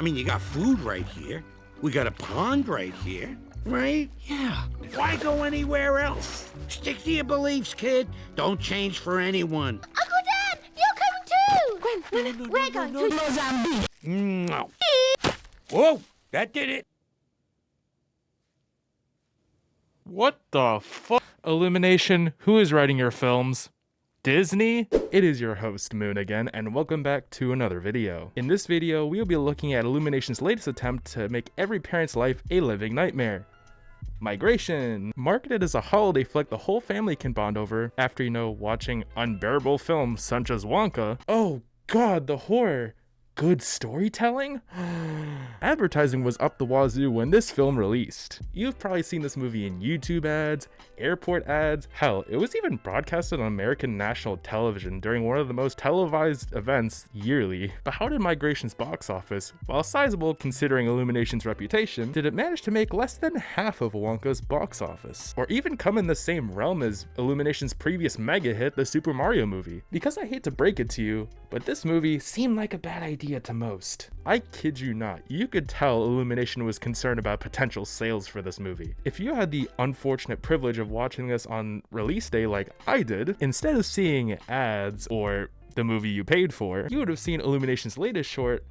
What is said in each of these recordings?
I mean, you got food right here. We got a pond right here, right? Yeah. Why go anywhere else? Stick to your beliefs, kid. Don't change for anyone. Uncle Dan, you're coming too! We're going to Mozambique. No. Whoa, that did it. What the fuck? Illumination, who is writing your films? Disney? It is your host, Moon again, and welcome back to another video. In this video, we will be looking at Illumination's latest attempt to make every parent's life a living nightmare. Migration. Marketed as a holiday flick the whole family can bond over after, watching unbearable films such as Wonka. Oh god, the horror. Good storytelling? Advertising was up the wazoo when this film released. You've probably seen this movie in YouTube ads, airport ads, hell, it was even broadcasted on American national television during one of the most televised events yearly. But how did Migration's box office, while sizable considering Illumination's reputation, did it manage to make less than half of Wonka's box office? Or even come in the same realm as Illumination's previous mega hit, the Super Mario movie? Because I hate to break it to you, but this movie seemed like a bad idea to most. I kid you not, you could tell Illumination was concerned about potential sales for this movie. If you had the unfortunate privilege of watching this on release day like I did, instead of seeing ads or the movie you paid for, you would have seen Illumination's latest short,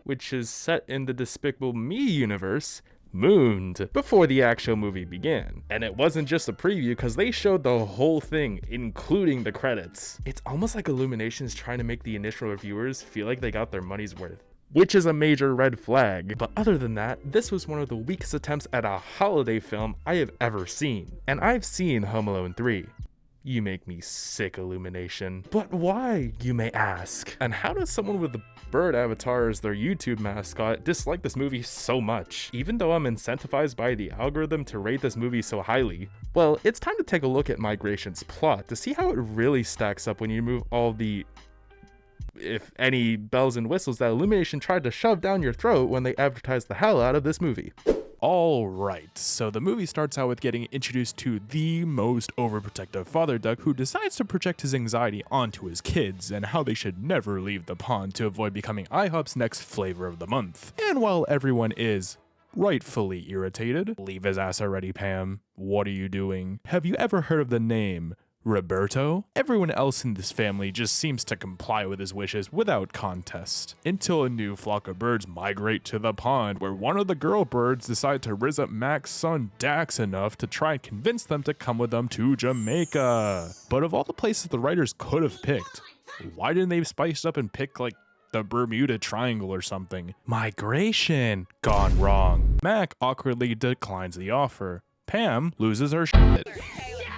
which is set in the Despicable Me universe, Mooned, before the actual movie began. And it wasn't just a preview because they showed the whole thing, including the credits. It's almost like Illumination is trying to make the initial reviewers feel like they got their money's worth, which is a major red flag. But other than that, this was one of the weakest attempts at a holiday film I have ever seen. And I've seen Home Alone 3. You make me sick, Illumination. But why, you may ask? And how does someone with the bird avatar as their YouTube mascot dislike this movie so much, even though I'm incentivized by the algorithm to rate this movie so highly? Well, it's time to take a look at Migration's plot to see how it really stacks up when you remove all the, if any, bells and whistles that Illumination tried to shove down your throat when they advertised the hell out of this movie. Alright, so the movie starts out with getting introduced to the most overprotective father duck who decides to project his anxiety onto his kids and how they should never leave the pond to avoid becoming IHOP's next flavor of the month. And while everyone is rightfully irritated, leave his ass already, Pam. What are you doing? Have you ever heard of the name Roberto? Everyone else in this family just seems to comply with his wishes without contest, until a new flock of birds migrate to the pond where one of the girl birds decide to rizz up Mac's son Dax enough to try and convince them to come with them to Jamaica. But of all the places the writers could have picked, why didn't they spice it up and pick like the Bermuda Triangle or something? Migration gone wrong. Mac awkwardly declines the offer. Pam loses her shit.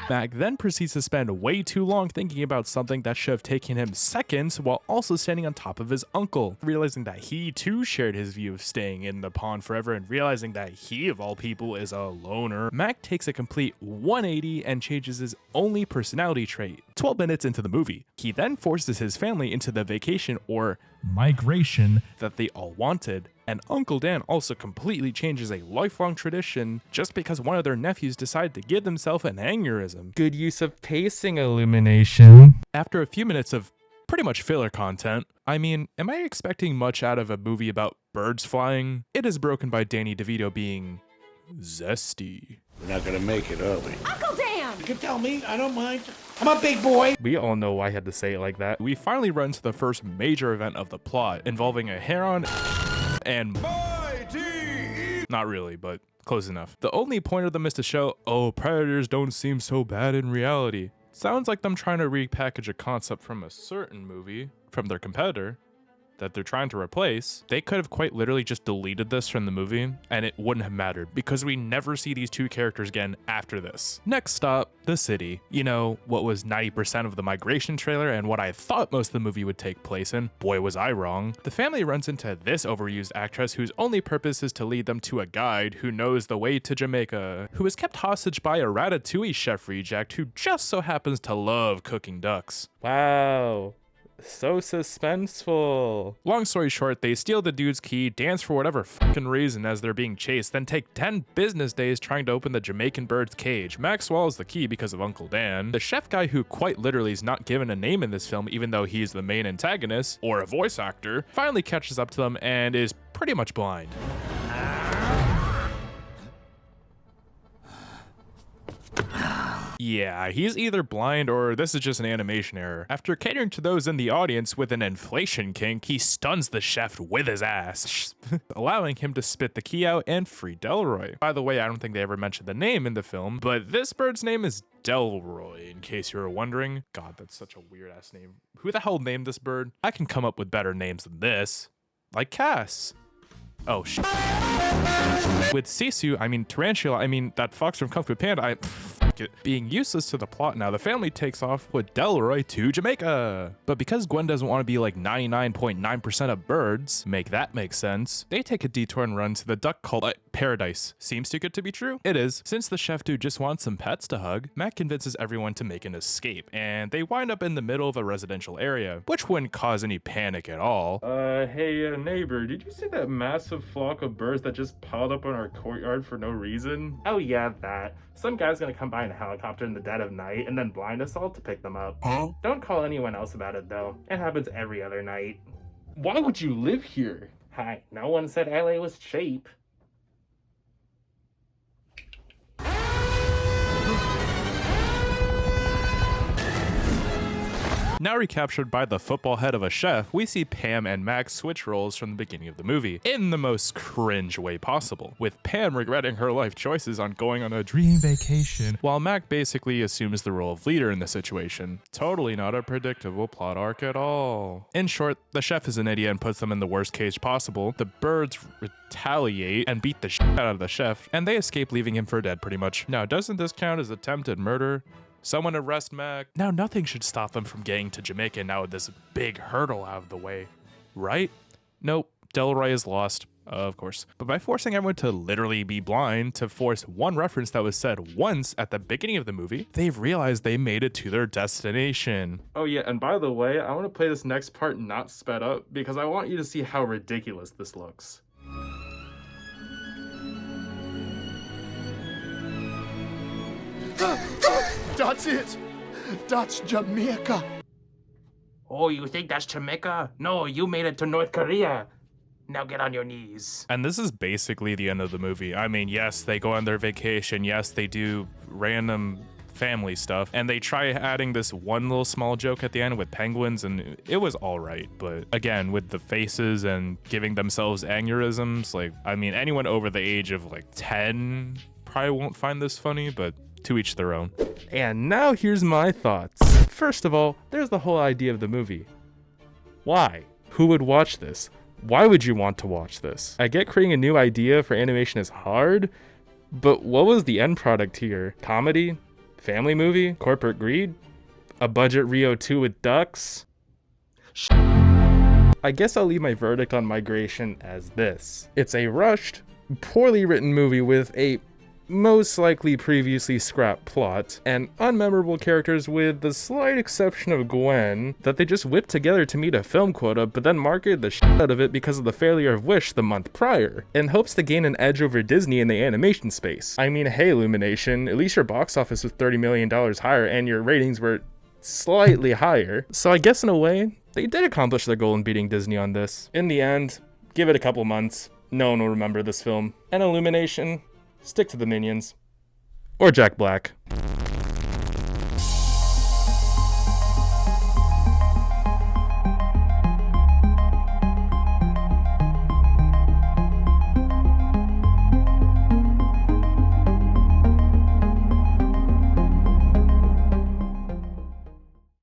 Mac then proceeds to spend way too long thinking about something that should have taken him seconds while also standing on top of his uncle. Realizing that he too shared his view of staying in the pond forever and realizing that he of all people is a loner, Mac takes a complete 180 and changes his only personality trait. 12 minutes into the movie, he then forces his family into the vacation or migration that they all wanted. And Uncle Dan also completely changes a lifelong tradition just because one of their nephews decided to give themselves an aneurysm. Good use of pacing, Illumination. After a few minutes of pretty much filler content, I mean, am I expecting much out of a movie about birds flying? It is broken by Danny DeVito being zesty. We're not gonna make it, are we? Uncle Dan! You can tell me, I don't mind. I'm a big boy. We all know why I had to say it like that. We finally run to the first major event of the plot, involving a heron and not really, but close enough. The only point of them is to show, oh, predators don't seem so bad in reality. Sounds like them trying to repackage a concept from a certain movie, from their competitor, that they're trying to replace. They could have quite literally just deleted this from the movie and it wouldn't have mattered because we never see these two characters again after this. Next stop, the city. You know, what was 90% of the Migration trailer and what I thought most of the movie would take place in. Boy, was I wrong. The family runs into this overused actress whose only purpose is to lead them to a guide who knows the way to Jamaica, who is kept hostage by a Ratatouille chef reject who just so happens to love cooking ducks. Wow. So suspenseful. Long story short, they steal the dude's key, dance for whatever fucking reason as they're being chased, then take 10 business days trying to open the Jamaican bird's cage. Max swallows the key because of Uncle Dan. The chef guy, who quite literally is not given a name in this film even though he's the main antagonist, or a voice actor, finally catches up to them and is pretty much blind. Yeah, he's either blind or this is just an animation error. After catering to those in the audience with an inflation kink, he stuns the chef with his ass, allowing him to spit the key out and free Delroy. By the way, I don't think they ever mentioned the name in the film, but this bird's name is Delroy, in case you were wondering. God, that's such a weird ass name. Who the hell named this bird? I can come up with better names than this. Like Cass. Oh, shit. With Sisu, I mean Tarantula, I mean that fox from Kung Fu Panda, being useless to the plot now, the family takes off with Delroy to Jamaica. But because Gwen doesn't want to be like 99.9% of birds, make that make sense, they take a detour and run to the duck called Paradise. Seems too good to be true? It is. Since the chef dude just wants some pets to hug, Mac convinces everyone to make an escape, and they wind up in the middle of a residential area, which wouldn't cause any panic at all. Hey neighbor, did you see that massive flock of birds that just piled up on our courtyard for no reason? Oh yeah, that. Some guy's gonna come by in a helicopter in the dead of night and then blind us all to pick them up. Huh? Don't call anyone else about it though. It happens every other night. Why would you live here? Hi, no one said LA was cheap. Now recaptured by the football head of a chef, we see Pam and Max switch roles from the beginning of the movie, in the most cringe way possible, with Pam regretting her life choices on going on a dream vacation, while Mac basically assumes the role of leader in the situation. Totally not a predictable plot arc at all. In short, the chef is an idiot and puts them in the worst cage possible, the birds retaliate and beat the shit out of the chef, and they escape leaving him for dead pretty much. Now, doesn't this count as attempted murder? Someone arrest Mac. Now nothing should stop them from getting to Jamaica now with this big hurdle out of the way, right? Nope, Delroy is lost, of course. But by forcing everyone to literally be blind to force one reference that was said once at the beginning of the movie, they've realized they made it to their destination. Oh yeah, and by the way, I want to play this next part not sped up because I want you to see how ridiculous this looks. That's it! That's Jamaica! Oh, you think that's Jamaica? No, you made it to North Korea. Now get on your knees. And this is basically the end of the movie. I mean, yes, they go on their vacation. Yes, they do random family stuff. And they try adding this one little small joke at the end with penguins, and it was all right. But again, with the faces and giving themselves aneurysms, like, I mean, anyone over the age of like 10 probably won't find this funny, but to each their own. And now here's my thoughts. First of all, there's the whole idea of the movie. Why? Who would watch this? Why would you want to watch this? I get creating a new idea for animation is hard, but what was the end product here? Comedy? Family movie? Corporate greed? A budget Rio 2 with ducks? I guess I'll leave my verdict on Migration as this. It's a rushed, poorly written movie with a most likely previously scrapped plot, and unmemorable characters with the slight exception of Gwen, that they just whipped together to meet a film quota, but then marketed the shit out of it because of the failure of Wish the month prior, in hopes to gain an edge over Disney in the animation space. I mean, hey Illumination, at least your box office was $30 million higher and your ratings were slightly higher, so I guess in a way, they did accomplish their goal in beating Disney on this. In the end, give it a couple months, no one will remember this film, and Illumination, stick to the Minions. Or Jack Black.